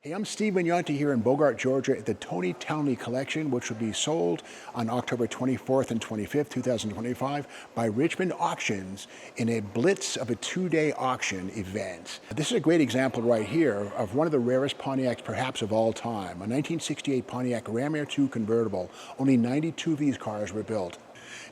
Hey, I'm Steve Magnante here in Bogart, Georgia at the Tony Townley Collection, which will be sold on October 24th and 25th, 2025 by Richmond Auctions in a blitz of a two-day auction event. This is a great example right here of one of the rarest Pontiacs perhaps of all time, a 1968 Pontiac RAMAIR 2 convertible. Only 92 of these cars were built.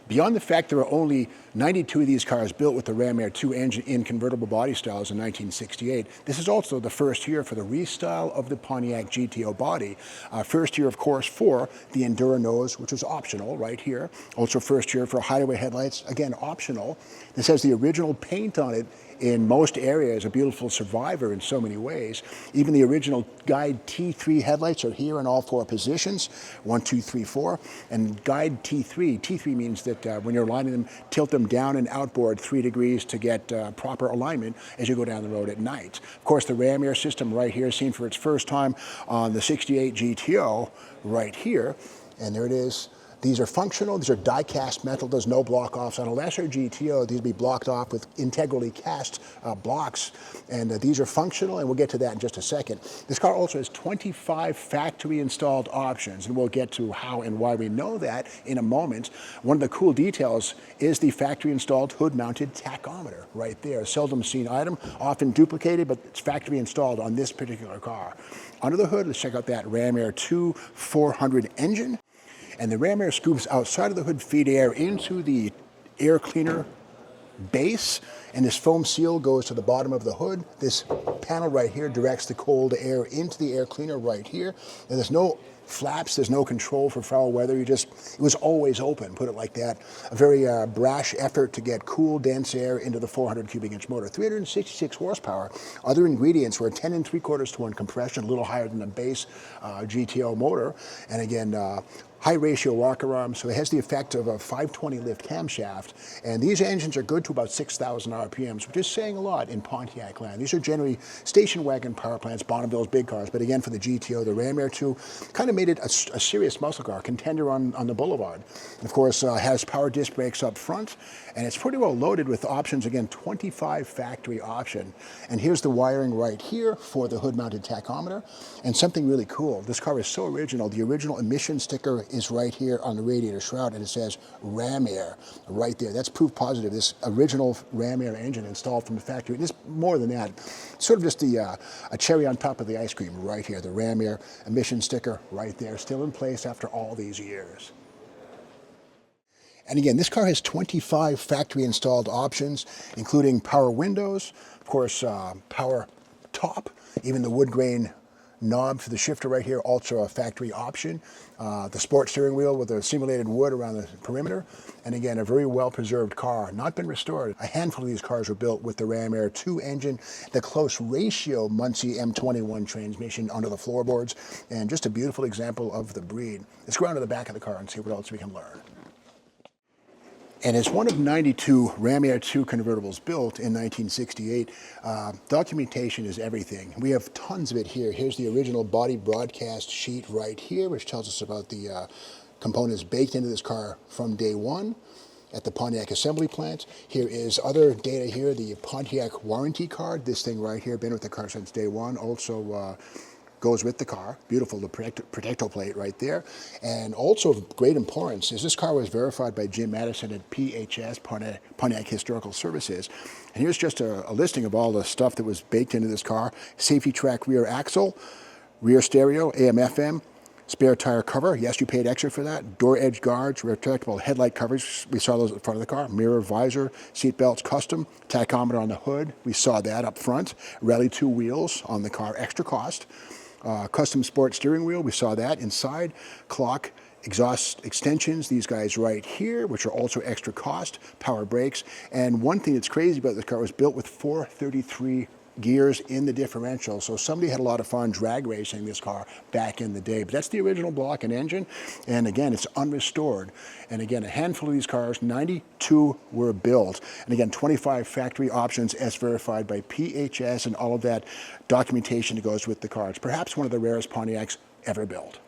Beyond the fact there were only 92 of these cars built with the RAMAIR 2 engine in convertible body styles in 1968, this is also the first year for the restyle of the Pontiac GTO body. First year, of course, for the Enduro nose, which was optional right here. Also first year for hideaway headlights, again, optional. This has the original paint on it in most areas, a beautiful survivor in so many ways. Even the original Guide T3 headlights are here in all four positions, 1, 2, 3, 4. And Guide T3 means that when you're aligning them, tilt them down and outboard 3 degrees to get proper alignment as you go down the road at night. Of course, the RAMAIR system right here, seen for its first time on the 68 GTO right here. And there it is. These are functional, these are die-cast metal, there's no block-offs. On a lesser GTO, these would be blocked off with integrally cast blocks, and these are functional, and we'll get to that in just a second. This car also has 25 factory-installed options, and we'll get to how and why we know that in a moment. One of the cool details is the factory-installed hood-mounted tachometer right there. A seldom seen item, often duplicated, but it's factory-installed on this particular car. Under the hood, let's check out that RAMAIR 2 400 engine. And the RAMAIR scoops outside of the hood, feed air into the air cleaner base, and this foam seal goes to the bottom of the hood. This panel right here directs the cold air into the air cleaner right here. And there's no flaps, there's no control for foul weather. It was always open, put it like that. A very brash effort to get cool, dense air into the 400 cubic inch motor. 366 horsepower. Other ingredients were 10 3/4 to 1 compression, a little higher than the base GTO motor. And again, high ratio rocker arm, so it has the effect of a 520 lift camshaft. And these engines are good to about 6,000 RPMs, which is saying a lot in Pontiac land. These are generally station wagon power plants, Bonneville's big cars. But again, for the GTO, the RAMAIR 2 kind of made it a serious muscle car, contender on the boulevard. And of course, has power disc brakes up front, and it's pretty well loaded with options. Again, 25 factory option. And here's the wiring right here for the hood-mounted tachometer. And something really cool, this car is so original. The original emission sticker is right here on the radiator shroud, and it says RAMAIR right there. That's proof positive. This original RAMAIR engine installed from the factory. And it's more than that. Sort of just a cherry on top of the ice cream right here. The RAMAIR emission sticker right there, still in place after all these years. And again, this car has 25 factory installed options, including power windows, of course, power top, even the wood grain knob for the shifter right here, also a factory option. The sport steering wheel with a simulated wood around the perimeter. And again, a very well-preserved car, not been restored. A handful of these cars were built with the RAMAIR 2 engine, the close ratio Muncie M21 transmission under the floorboards, and just a beautiful example of the breed. Let's go around to the back of the car and see what else we can learn. And as one of 92 RAMAIR 2 convertibles built in 1968, documentation is everything. We have tons of it here. Here's the original body broadcast sheet right here, which tells us about the components baked into this car from day one at the Pontiac assembly plant. Here is other data here, the Pontiac warranty card. This thing right here, been with the car since day one. Also, goes with the car. Beautiful, the protecto plate right there. And also of great importance is this car was verified by Jim Madison at PHS, Pontiac Historical Services. And here's just a listing of all the stuff that was baked into this car. Safety track rear axle, rear stereo, AM/FM, spare tire cover. Yes, you paid extra for that. Door edge guards, retractable headlight covers. We saw those at the front of the car. Mirror, visor, seat belts, custom. Tachometer on the hood. We saw that up front. Rally 2 wheels on the car, extra cost. Custom sport steering wheel, we saw that inside. Clock, exhaust extensions, these guys right here, which are also extra cost. Power brakes. And one thing that's crazy about this car was built with 433 gears in the differential. So somebody had a lot of fun drag racing this car back in the day. But that's the original block and engine. And again, it's unrestored. And again, a handful of these cars, 92 were built. And again, 25 factory options as verified by PHS and all of that documentation that goes with the cars. Perhaps one of the rarest Pontiacs ever built.